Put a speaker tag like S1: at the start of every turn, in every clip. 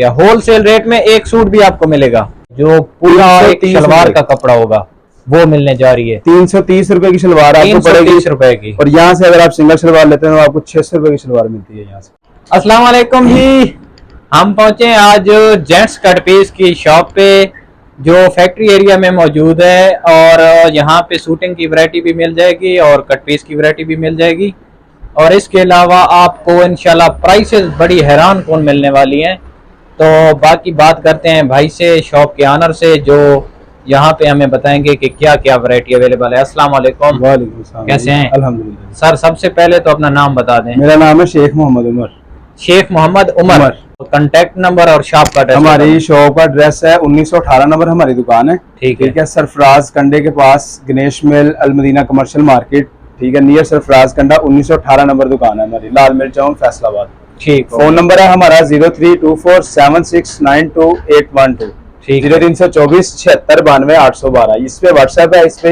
S1: Wholesale rate में एक suit भी आपको मिलेगा, जो पूरा एक शलवार का कपड़ा होगा वो मिलने जा रही है।
S2: 330 रुपए की शलवार आपको पड़ेगी
S1: 330 रुपए की।
S2: और यहाँ से अगर आप सिंगल शलवार लेते हैं तो आपको 600 रुपए की शलवार मिलती है यहाँ से।
S1: अस्सलाम वालेकुम जी, हम पहुंचे आज जेंट्स कट पीस की शॉप पे जो फैक्ट्री एरिया में मौजूद है, और यहाँ पे शूटिंग की वैरायटी भी मिल जाएगी और कट पीस की वैरायटी भी मिल जाएगी। और इसके अलावा आपको इंशाल्लाह प्राइसेस बड़ी हैरान कौन मिलने वाली हैं। तो बाकी बात करते हैं भाई से, शॉप के ऑनर से, जो यहाँ पे हमें बताएंगे कि क्या क्या वैरायटी अवेलेबल है। अस्सलाम वालेकुम।
S2: वालेकुम सलाम।
S1: कैसे हैं?
S2: अल्हम्दुलिल्लाह।
S1: सर सबसे पहले तो अपना नाम बता दें।
S2: मेरा नाम है शेख मोहम्मद उमर।
S1: शेख मोहम्मद उमर। कांटेक्ट नंबर और शॉप का एड्रेस।
S2: हमारी शॉप का एड्रेस है 1918 नंबर हमारी दुकान है।
S1: ठीक
S2: है सरफराज कंडे के पास, गणेश मिल, अलमदीना कमर्शियल मार्केट, ठीक है, नियर सरफराज कंडा, 1918 नंबर दुकान है हमारी, लाल मिल चौक फैसलाबाद।
S1: ठीक।
S2: फोन नंबर है हमारा 032476928112, 0324 76 92 812। इस पे व्हाट्सएप है, इस पे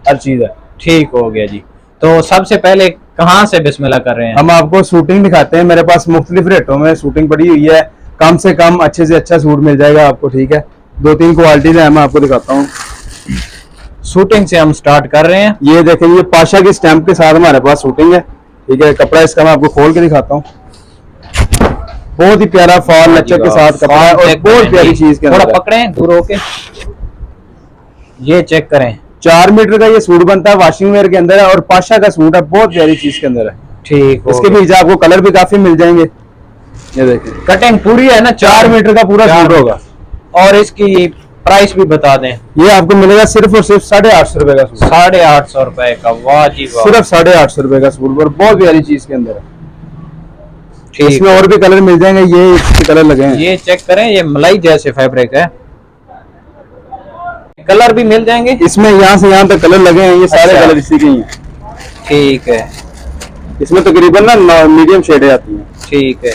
S2: हर चीज है।
S1: ठीक हो गया जी। तो सबसे पहले कहाँ से बिस्मिल्लाह कर रहे हैं?
S2: हम आपको शूटिंग दिखाते हैं। मेरे पास मुख्तलिफ रेटों में शूटिंग पड़ी हुई है, कम से कम अच्छे से अच्छा सूट मिल जाएगा आपको, ठीक है। 2-3 क्वालिटीज है, मैं आपको दिखाता हूँ।
S1: शूटिंग से हम स्टार्ट कर रहे हैं।
S2: ये देखें, ये पाशा के स्टैंप के साथ हमारे पास शूटिंग है, ठीक है। कपड़ा इसका मैं आपको खोल के दिखाता हूँ। बहुत ही प्यारा फॉल लचक के साथ कपड़ा है और बहुत प्यारी चीज के
S1: थोड़ा पकड़ें दूर होके, ये चेक करें।
S2: 4 मीटर का ये सूट बनता है, वॉशिंग वेयर के अंदर है और पाशा का सूट है, बहुत प्यारी चीज के अंदर है।
S1: ठीक।
S2: इसके पीछे आपको कलर भी काफी मिल जाएंगे। ये देखिए,
S1: कटिंग पूरी है ना,
S2: 4 मीटर का पूरा सूट होगा।
S1: और इसकी प्राइस भी बता दें।
S2: ये आपको मिलेगा सिर्फ और सिर्फ 850 रुपए का सूट।
S1: 850 रुपए का। वाह जी वाह,
S2: सिर्फ 850 रुपए का सूट पर बहुत प्यारी चीज के अंदर है। इसमें और भी कलर मिल जाएंगे, ये इसके कलर लगे हैं।
S1: ये चेक करें, ये मलाई जैसे फैब्रिक है, कलर भी मिल जाएंगे
S2: इसमें। यहाँ से यहाँ तक कलर लगे हैं, ये सारे कलर इसी के ही हैं।
S1: ठीक है।
S2: इसमें तकरीबन ना मीडियम शेडें आती हैं।
S1: ठीक है।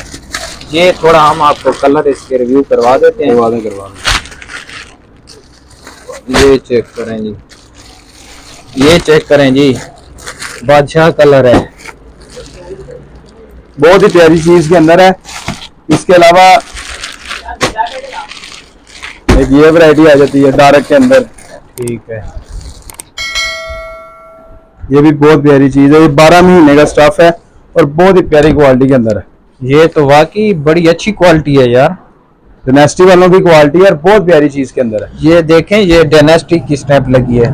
S1: ये थोड़ा हम आपको कलर इसके रिव्यू करवा देते हैं।
S2: करवा दें।
S1: ये चेक करें जी, ये चेक करें जी, बादशाह कलर है,
S2: बहुत ही प्यारी चीज के अंदर है। इसके अलावा एक ये वैरायटी आ जाती है डार्क के अंदर।
S1: ठीक है।
S2: ये भी बहुत प्यारी चीज है, ये 12 महीने का स्टफ है और बहुत ही प्यारी क्वालिटी के अंदर है।
S1: ये तो वाकई बड़ी अच्छी क्वालिटी है यार,
S2: डायनेस्टी वालों की क्वालिटी है और बहुत प्यारी चीज के अंदर है।
S1: ये देखें, ये डायनेस्टी की स्टैंप लगी है।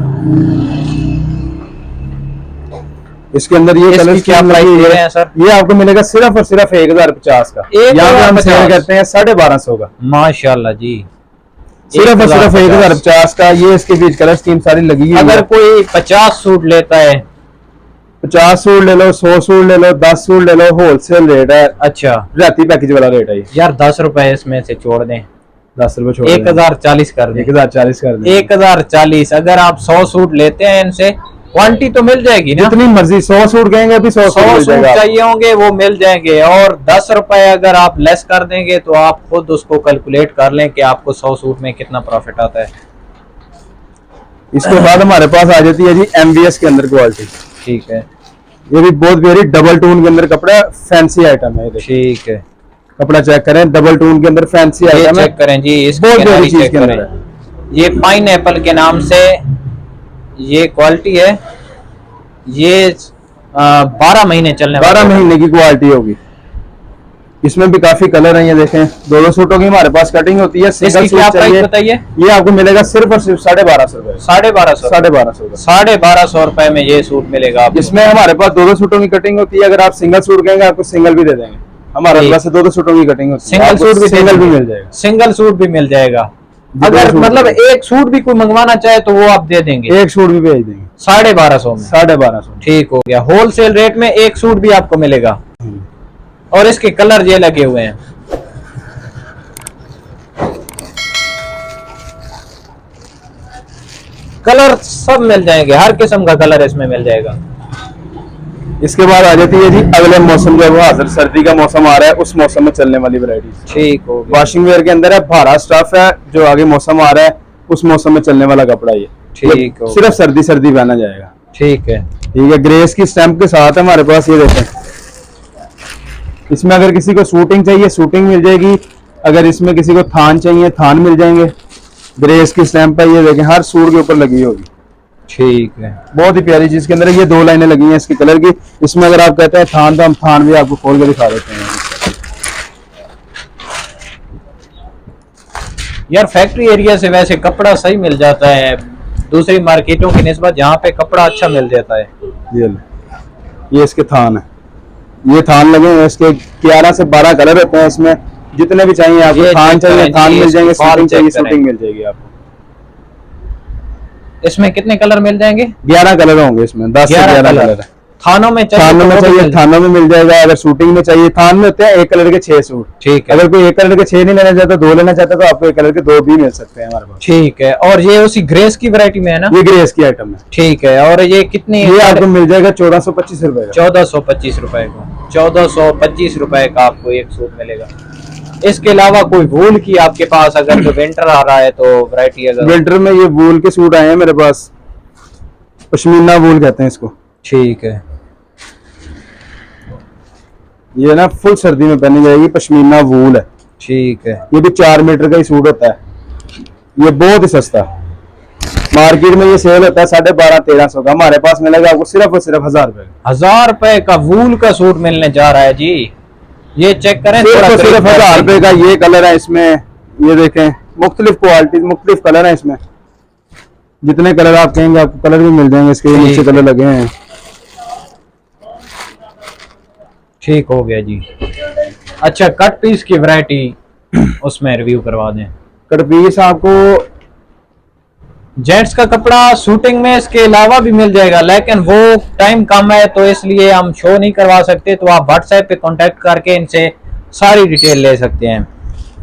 S2: इसके अंदर ये कलर
S1: क्या प्राइस दे रहे हैं सर?
S2: ये आपको मिलेगा सिर्फ और सिर्फ 1050 का। यहाँ पे हम सेल करते हैं 1250 का।
S1: माशाल्लाह जी,
S2: सिर्फ और सिर्फ 1050 का। ये इसके बीच कलर स्कीम सारी लगी है।
S1: अगर कोई 50 सूट लेता है,
S2: 50 सूट ले लो, 100 सूट ले लो, 10 सूट ले लो, होलसेल रेट है।
S1: अच्छा,
S2: राती पैकेज वाला रेट है
S1: यार 10 रुपए इसमें से छोड़ दें,
S2: 10 रुपए छोड़
S1: 1040 कर दें।
S2: 1040 कर दें।
S1: 1040। अगर आप 100 सूट लेते हैं इनसे, क्वांटिटी तो मिल जाएगी ना,
S2: जितनी मर्जी। 100 सूट कहेंगे अभी 100 सूट
S1: चाहिए होंगे वो मिल जाएंगे। और 10 रुपए अगर आप लेस कर देंगे तो आप खुद उसको कैलकुलेट कर लें कि आपको 100 सूट में कितना प्रॉफिट आता है।
S2: इसके बाद हमारे पास आ जाती है जी MVS के अंदर क्वालिटी।
S1: ठीक है।
S2: ये भी बहुत प्यारी डबल टून के अंदर कपड़ा, फैंसी आइटम है।
S1: ठीक है।
S2: कपड़ा चेक करें, डबल टून के अंदर फैंसी आइटम है।
S1: चेक करें जी,
S2: बहुत प्यारी चीज के अंदर है।
S1: ये पाइनएप्पल के नाम से ये क्वालिटी है। ये 12 महीने चलने
S2: 12 महीने की क्वालिटी होगी। इसमें भी काफी कलर हैं, ये देखें। 2 सूटों की हमारे पास कटिंग होती है। सिंगल सूट चाहिए, बताइए। ये आपको मिलेगा सिर्फ और सिर्फ 1250 रुपए।
S1: 1250 रुपए में ये सूट मिलेगा।
S2: इसमें हमारे पास 2 सूटों की कटिंग होती है। अगर आप सिंगल सूट कहेंगे आपको सिंगल भी दे देंगे। हमारे पास 2 सूटों की कटिंग होती है।
S1: सिंगल सूट भी मिल जाएगा। सिंगल सूट भी मिल जाएगा। अगर मतलब एक सूट भी कोई मंगवाना चाहे तो वो आप दे देंगे।
S2: एक सूट भी भेज देंगे
S1: 1250 में।
S2: 1250।
S1: ठीक हो गया। होलसेल रेट में एक सूट भी आपको मिलेगा। और इसके कलर ये लगे हुए हैं। कलर सब मिल जाएंगे, हर किस्म का कलर इसमें मिल जाएगा।
S2: इसके बाद आ जाती है जी अगले मौसम, जब हाजिर सर्दी का मौसम आ रहा है उस मौसम में चलने वाली वैरायटी।
S1: ठीक हो गया।
S2: वॉशिंग वेयर के अंदर है, भारा स्टफ है, जो आगे मौसम आ रहा है उस मौसम में चलने वाला कपड़ा ये।
S1: ठीक हो,
S2: सिर्फ सर्दी सर्दी पहना जाएगा।
S1: ठीक है।
S2: ठीक है, ग्रेस की स्टैंप के साथ है हमारे पास। ये देखें, इसमें अगर किसी को शूटिंग चाहिए शूटिंग मिल जाएगी, अगर इसमें किसी को थान चाहिए थान मिल जाएंगे। ग्रेस की स्टैंप है, ये देखें हर सूट के ऊपर लगी होगी।
S1: ठीक है,
S2: बहुत ही प्यारी चीज के अंदर है। ये 2 लाइनें लगी हैं इसकी कलर की। इसमें अगर आप कहते हैं थान तो हम थान भी आपको खोल के दिखा देते हैं।
S1: यार फैक्ट्री एरिया से वैसे कपड़ा सही मिल जाता है दूसरी मार्केटों की निस्बत, जहाँ पे कपड़ा अच्छा मिल जाता है।
S2: ये लो, ये इसके थान है। ये थान लगे हैं इसके 11 से 12 कलर होते हैं इसमें। जितने भी चाहिए आपको, थान चाहिए थान मिल जाएंगे, शूटिंग चाहिए शूटिंग मिल जाएगी आपको।
S1: इसमें कितने कलर मिल जाएंगे?
S2: 11 कलर होंगे इसमें, 10 से 11 कलर है।
S1: थानों में
S2: थानों में चाहिए थानों में मिल जाएगा। अगर शूटिंग में चाहिए, थान में होते हैं 1 कलर के 6 सूट।
S1: ठीक है,
S2: अगर कोई 1 कलर के 6 नहीं लेना चाहता, 2 लेना चाहता तो आपको 1 कलर के 2 भी मिल सकते हैं हमारे पास।
S1: ठीक है, और ये उसी ग्रेस की वैरायटी में है ना?
S2: ये ग्रेस की आइटम है।
S1: ठीक है, और ये कितनी?
S2: ये आपको मिल जाएगा 1425 रुपए का।
S1: 1425 रुपए का, 1425 रुपए का आपको एक सूट मिलेगा। इसके अलावा कोई वूल की आपके पास, अगर जो विंटर आ रहा है तो वैरायटी? अगर
S2: विंटर में ये वूल के सूट आए हैं मेरे पास, पश्मीना वूल कहते हैं इसको।
S1: ठीक है,
S2: ये ना फुल सर्दी में पहनी जाएगी, पश्मीना वूल है।
S1: ठीक है,
S2: ये भी 4 मीटर का ही सूट होता है। ये बहुत ही सस्ता, मार्केट में ये सेल होता है 1250-1300 का, हमारे पास मिलेगा आपको सिर्फ और सिर्फ 1000 रुपए।
S1: 1000 रुपए का वूल का सूट मिलने जा रहा है जी। ये चेक करें,
S2: सिर्फ और सिर्फ 1000 रुपए का। ये कलर है इसमें, ये देखें मुख्तलिफ क्वालिटी मुख्तलिफ कलर है इसमें। जितने कलर आप कहेंगे आपको कलर भी मिल जाएंगे। इसके नीचे कलर लगे हैं।
S1: ठीक हो गया जी। अच्छा, कट पीस की वैरायटी उसमें रिव्यू करवा दें।
S2: कट पीस आपको
S1: जेंट्स का कपड़ा शूटिंग में इसके अलावा भी मिल जाएगा, लेकिन वो टाइम कम है तो इसलिए हम शो नहीं करवा सकते। तो आप व्हाट्सएप पे कांटेक्ट करके इनसे सारी डिटेल ले सकते हैं।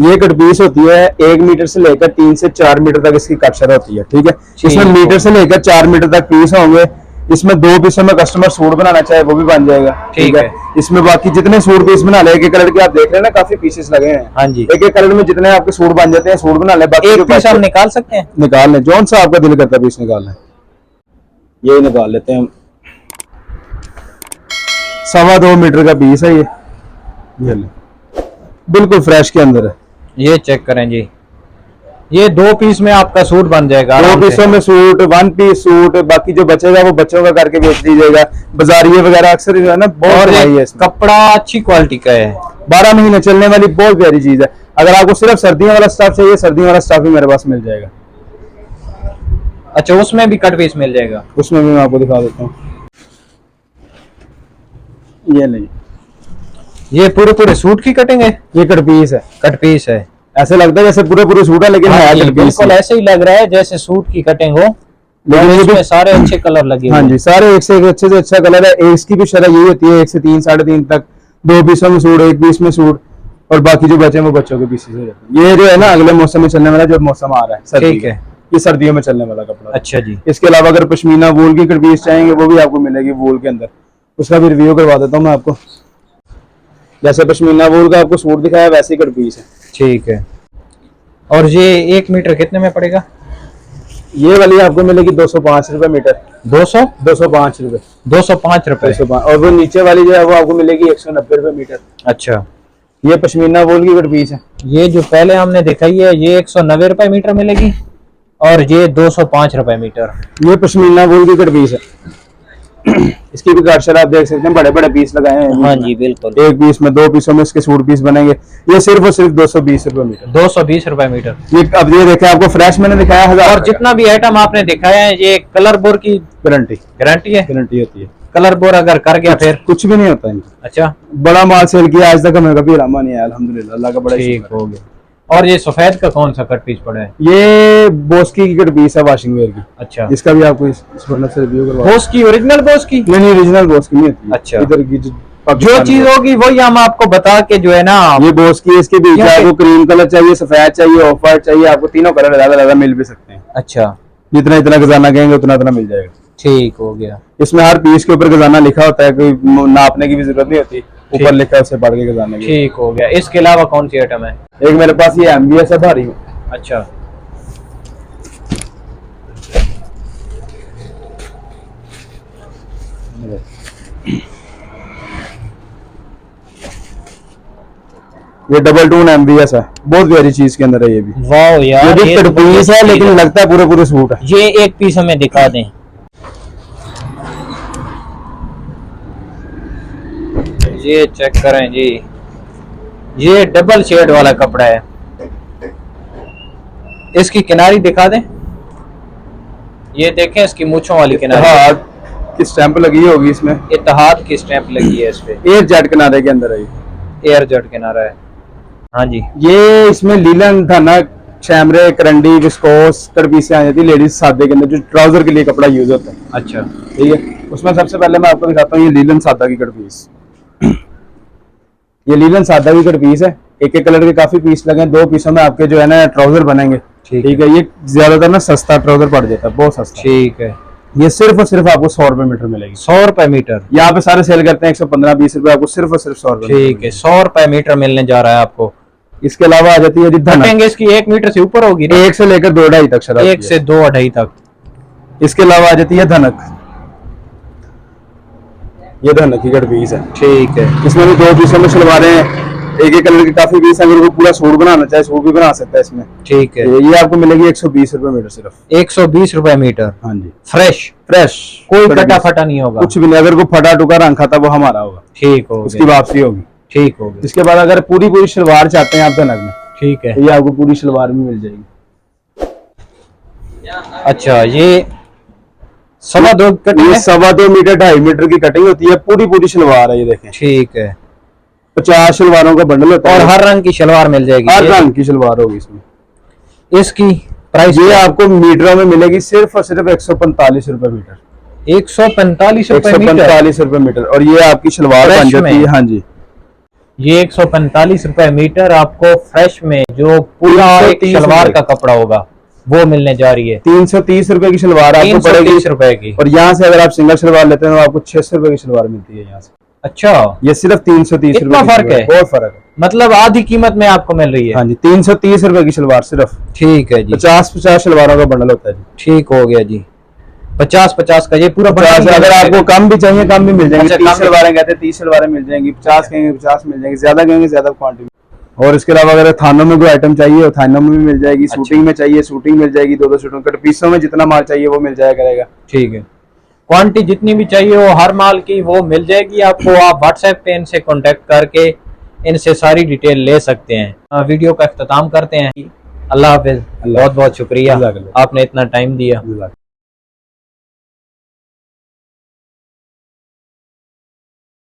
S2: ये कट पीस होती है 1 मीटर से लेकर 3 से 4 मीटर तक इसकी कक्षर होती है। ठीक है, इसमें मीटर से लेकर 4 मीटर तक पीस होंगे। इसमें 2 पीसों में कस्टमर सूट बनाना चाहे वो भी बन जाएगा।
S1: ठीक है,
S2: इसमें बाकी जितने सूट पीस बना ले, एक कलर के आप देख रहे हैं ना, काफी पीसेस लगे हैं।
S1: हाँ जी,
S2: एक कलर में जितने आपके सूट बन जाते हैं सूट बना ले। बाकी
S1: एक पीस हम निकाल सकते हैं?
S2: निकाल लें, जौन सा आपका दिल करता है पीस निकाल लें। यही निकाल लेते हैं, 2.25 मीटर का पीस है ये ले, बिल्कुल फ्रेश के अंदर है।
S1: ये चेक करें जी, ये 2 पीस में आपका सूट बन जाएगा।
S2: 2 पीसों में सूट, 1 पीस सूट, बाकी जो बचेगा वो बच्चों का करके बेच दीजिएगा। बाजारिये वगैरह अक्सर जो है ना बहुत महंगी है।
S1: कपड़ा अच्छी क्वालिटी का है,
S2: 12 महीने चलने वाली बहुत प्यारी चीज है। अगर आपको सिर्फ सर्दियों वाला स्टाफ चाहिए, सर्दियों वाला स्टाफ भी मेरे पास मिल जाएगा।
S1: अच्छा, उसमें भी कट पीस मिल जाएगा?
S2: उसमें भी मैं आपको दिखा देता हूँ। ये नहीं,
S1: ये पूरे पूरे सूट की कटिंग है?
S2: ये कट पीस है।
S1: कट पीस है,
S2: ऐसे लगता है जैसे पूरे पूरे सूट है, लेकिन है कट पीस।
S1: बिल्कुल ऐसे ही लग रहा है जैसे सूट की कटिंग हो,
S2: लेकिन ये
S1: इसमें
S2: भी
S1: सारे अच्छे कलर लगे हुए
S2: हाँ
S1: हैं।
S2: जी, सारे एक से एक अच्छे से अच्छा कलर है। इसकी भी शरह यही होती है 1 से 3, 3.5 तक। 2 पीसों में सूट, 1 पीस में सूट, और बाकी जो बचे हैं वो बच्चों के पीसेस हो जाते हैं। ये जो है ना अगले मौसम में चलने वाला जो मौसम आ रहा है सर्दी
S1: ठीक है,
S2: ये सर्दियों में चलने वाला कपड़ा।
S1: अच्छा जी।
S2: इसके अलावा अगर पश्मीना वूल की कट पीस चाहेंगे वो भी आपको मिलेगी वूल के अंदर। उसका भी रिव्यू करवा देता हूँ मैं आपको। जैसे पश्मीना वूल का आपको सूट दिखाया वैसे ही कट पीस है।
S1: ठीक है, और ये 1 मीटर कितने में पड़ेगा?
S2: ये वाली आपको मिलेगी 205 रुपए मीटर। 205 रुपए।
S1: 205 रुपए।
S2: और वो नीचे वाली जो है वो आपको मिलेगी 190 रुपए मीटर।
S1: अच्छा,
S2: ये पश्मीना वूल की कट पीस है।
S1: ये जो पहले हमने दिखाई है ये 190 रुपए मीटर मिलेगी, और ये 205 रुपए मीटर।
S2: ये पश्मीना वूल की कट पीस है। इसकी भी काटशर आप देख सकते हैं, बड़े बड़े पीस लगाए हैं।
S1: हाँ जी बिल्कुल,
S2: 1 पीस में 2 पीसों में इसके सूट पीस बनेंगे। ये सिर्फ और सिर्फ 220 रुपए मीटर।
S1: 220 रुपए मीटर।
S2: ये अब ये देखें, आपको फ्रेश मैंने दिखाया 1000।
S1: और जितना भी आइटम आपने दिखाया है ये कलर बोर की
S2: गारंटी
S1: गारंटी है?
S2: गारंटी होती है।
S1: कलर बोर अगर कर गया फिर
S2: कुछ भी नहीं होता इनका।
S1: अच्छा,
S2: बड़ा माल सेल किया आज तक हमें कभी रामा नहीं आया, अल्हम्दुलिल्लाह, अल्लाह का बड़ा
S1: ठीक
S2: शुक्र है।
S1: हो गया। और ये सफेद का कौन सा कट पीस पड़ा है?
S2: ये बोस्की की कट पीस है वॉशिंग वेयर की।
S1: अच्छा,
S2: इसका भी आपको इस मतलब से रिव्यू करवा।
S1: बोस की, ओरिजिनल बोस की?
S2: नहीं, ओरिजिनल बोस्की नहीं होती।
S1: अच्छा,
S2: इधर की
S1: जो चीज होगी वही हम आपको बता के जो है ना।
S2: ये बोस्की, इसके भी चाहे वो क्रीम कलर चाहिए, सफेद चाहिए, ऑफ वाइट चाहिए, आपको तीनों कलर ज्यादा मिल भी सकते हैं।
S1: अच्छा,
S2: जितना इतना खजाना कहेंगे उतना इतना मिल जाएगा।
S1: ठीक हो गया।
S2: इसमें हर पीस के ऊपर खजाना लिखा होता है, कोई नापने की भी जरूरत नहीं होती, ऊपर लिखा है उसे पढ़ के खजाने की।
S1: ठीक हो गया। इसके अलावा कौन सी आइटम है?
S2: एक मेरे पास ये MBS है भारी में।
S1: अच्छा,
S2: ये डबल टून MVS है, बहुत प्यारी चीज के अंदर है ये भी।
S1: वाह
S2: ये
S1: यार,
S2: भी कट पीस है लेकिन लगता है पूरे पूरे सूट है।
S1: ये एक पीस हमें दिखा दें। ये चेक करें जी, ये डबल शेड वाला कपड़ा है। इसकी किनारी दिखा दें। ये देखें इसकी मूंछों वाली किनारी,
S2: इत्तेहाद की स्टैंप लगी होगी इसमें,
S1: इत्तेहाद की स्टैंप लगी है इस पे।
S2: एयर जेट किनारे के अंदर है ये।
S1: एयर जेट किनारा है। हाँ जी,
S2: ये इसमें लीलन धनक शैमरे करंडी विस्कोस कट पीसें आ जाती है लेडीज सादे के अंदर, जो ट्राउजर के लिए कपड़ा यूज होता है।
S1: अच्छा
S2: ठीक है, उसमें सबसे पहले मैं आपको दिखाता हूँ ये लीलन सादा की कट पीस। ये लीलन सादा की कट पीस है, एक एक कलर के काफी पीस लगे हैं, 2 पीसों में आपके जो है ना ट्राउजर बनेंगे। ठीक है, ये ज्यादातर ना सस्ता ट्राउजर पड़ जाता है, बहुत सस्ता।
S1: ठीक है,
S2: ये सिर्फ और सिर्फ आपको 100 रुपए मीटर मिलेगी।
S1: 100 रुपए मीटर।
S2: यहाँ पे सारे सेल करते हैं 115-20 रुपए, आपको सिर्फ और सिर्फ 100 रुपए।
S1: ठीक है, 100 रुपए मीटर मिलने जा रहा है आपको।
S2: इसके अलावा आ जाती है जी धनक,
S1: कटेंगे इसकी 1 मीटर से ऊपर होगी ना?
S2: 1 से लेकर 2-2.5 तक शराब
S1: 1 से 2 2.5 तक।
S2: इसके अलावा आ जाती है धनक, ये धनक की कट पीस है।
S1: ठीक है,
S2: इसमें भी 2 पीसों में शलवारें हैं, एक एक कलर के काफी पीस है, अगर वो पूरा सूट बनाना चाहे सूट भी बना सकता है इसमें।
S1: ठीक है,
S2: ये आपको मिलेगी 120 रुपए मीटर सिर्फ।
S1: 120 रुपए मीटर।
S2: हाँ जी,
S1: फ्रेश,
S2: फ्रेश,
S1: कोई कटा फटा नहीं होगा,
S2: कुछ भी नहीं। अगर कोई फटा टुका रंग खाता वो हमारा होगा,
S1: ठीक हो
S2: उसकी वापसी होगी।
S1: ठीक हो गया।
S2: इसके बाद अगर पूरी पूरी शलवार चाहते हैं आप धनक में,
S1: ठीक है,
S2: तो ये आपको पूरी शलवार भी मिल जाएगी।
S1: अच्छा ये 2.25 कटिंग
S2: ये
S1: है।
S2: 2.25 मीटर 2.5 मीटर की कटिंग होती है, पूरी पूरी शलवार है ये देखें।
S1: ठीक है,
S2: 50 शलवारों का बंडल होता
S1: और
S2: है,
S1: हर रंग की शलवार मिल जाएगी।
S2: हर रंग की शलवार होगी इसमें।
S1: इसकी प्राइस
S2: ये आपको मीटरों में मिलेगी सिर्फ और सिर्फ 145 रुपए मीटर।
S1: 145 रुपए मीटर।
S2: 145 रुपए मीटर, और ये आपकी शलवार बन
S1: फ्रेश
S2: जाती
S1: में?
S2: है। हाँ जी,
S1: ये 145 रुपए मीटर आपको फ्रेश में, जो पूरा एक
S2: 330
S1: शलवार
S2: रुपए।
S1: का कपड़ा होगा वो मिलने जा रही है।
S2: 330 रुपए की शलवार आपको पड़ेगी।
S1: 330 रुपए की।
S2: और यहाँ से अगर आप सिंगल शलवार लेते हैं तो आपको 600 रुपए की शलवार मिलती है यहाँ से।
S1: अच्छा,
S2: ये सिर्फ 330
S1: इतना
S2: रुपए की
S1: फर्क
S2: शलवार
S1: है?
S2: बहुत फर्क है।
S1: मतलब आधी कीमत में आपको मिल रही है।
S2: हाँ जी, 330 रुपए की शलवार सिर्फ।
S1: ठीक है जी,
S2: 50-50 शलवारों का बंडल होता है जी।
S1: ठीक हो गया जी। 50-50 का ये पूरा
S2: 50,
S1: बंडल
S2: अगर आपको कम भी चाहिए कम भी मिल जाएंगे।
S1: अच्छा,
S2: 30
S1: कम भी-
S2: शलवारें कहते हैं 30 शलवारें मिल जाएंगी, 50 कहेंगे 50 मिल जाएंगी, ज्यादा कहेंगे ज्यादा क्वांटिटी। और इसके अलावा अगर थानों में कोई आइटम चाहिए थानों में भी मिल जाएगी, शूटिंग में चाहिए शूटिंग मिल जाएगी, 2-2 शूटिंग कट पीसों में जितना माल चाहिए वो मिल जाया करेगा।
S1: ठीक है, क्वांटिटी जितनी भी चाहिए वो हर माल की वो मिल जाएगी आपको। आप व्हाट्सएप पे इनसे कांटेक्ट करके इनसे सारी डिटेल ले सकते हैं। वीडियो का इख्तिताम करते हैं। अल्लाह हाफिज, बहुत बहुत शुक्रिया,
S2: जज़ाकल्लाह।
S1: आपने इतना टाइम दिया।